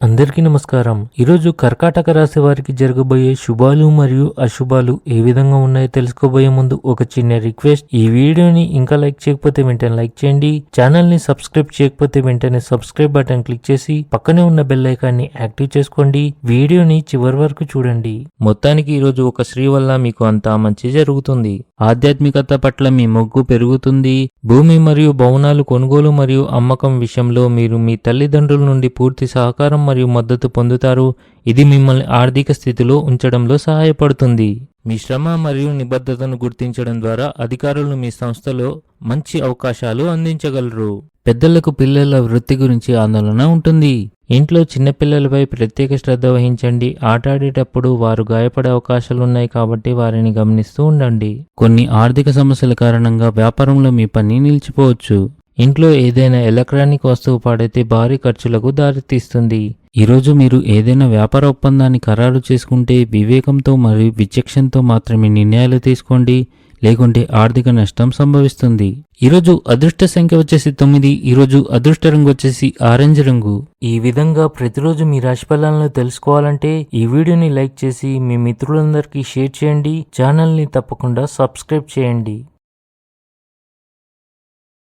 అందరికీ నమస్కారం. ఈరోజు కర్కాటక రాశి వారికి జరగబోయే శుభాలు మరియు అశుభాలు ఏ విధంగా ఉన్నాయో తెలుసుకోబోయే ముందు ఒక చిన్న రిక్వెస్ట్. ఈ వీడియోని ఇంకా లైక్ చేయకపోతే వెంటనే లైక్ చేయండి. ఛానల్ ని సబ్స్క్రైబ్ చేయకపోతే వెంటనే సబ్స్క్రైబ్ బటన్ క్లిక్ చేసి పక్కనే ఉన్న బెల్ ఐకాన్ని యాక్టివ్ చేసుకోండి. వీడియోని చివరి వరకు చూడండి. మొత్తానికి ఈరోజు ఒక స్త్రీ వల్ల మీకు అంతా మంచి జరుగుతుంది. ఆధ్యాత్మికత పట్ల మీ మొగ్గు పెరుగుతుంది. భూమి మరియు భవనాలు కొనుగోలు మరియు అమ్మకం విషయంలో మీరు మీ తల్లిదండ్రుల నుండి పూర్తి సహకారం మరియు మద్దతు పొందుతారు. ఇది మిమ్మల్ని ఆర్థిక స్థితిలో ఉంచడంలో సహాయపడుతుంది. మీ శ్రమ మరియు నిబద్ధతను గుర్తించడం ద్వారా అధికారులు మీ సంస్థలో మంచి అవకాశాలు అందించగలరు. పెద్దలకు పిల్లల వృత్తి గురించి ఆందోళన ఉంటుంది. ఇంట్లో చిన్నపిల్లలపై ప్రత్యేక శ్రద్ధ వహించండి. ఆటాడేటప్పుడు వారు గాయపడే అవకాశాలున్నాయి కాబట్టి వారిని గమనిస్తూ ఉండండి. కొన్ని ఆర్థిక సమస్యల కారణంగా వ్యాపారంలో మీ పని నిలిచిపోవచ్చు. ఇంట్లో ఏదైనా ఎలక్ట్రానిక్ వస్తువు పాడైతే భారీ ఖర్చులకు దారితీస్తుంది. ఈరోజు మీరు ఏదైనా వ్యాపార ఒప్పందాన్ని ఖరారు చేసుకుంటే వివేకంతో మరియు విచక్షణతో మాత్రమే నిర్ణయాలు తీసుకోండి, లేకుంటే ఆర్థిక నష్టం సంభవిస్తుంది. ఈరోజు అదృష్ట సంఖ్య వచ్చేసి 9. ఈరోజు అదృష్ట రంగు వచ్చేసి ఆరెంజ్ రంగు. ఈ విధంగా ప్రతిరోజు మీ రాశి ఫలాలను తెలుసుకోవాలంటే ఈ వీడియోని లైక్ చేసి మీ మిత్రులందరికీ షేర్ చేయండి. ఛానల్ ని తప్పకుండా సబ్స్క్రైబ్ చేయండి.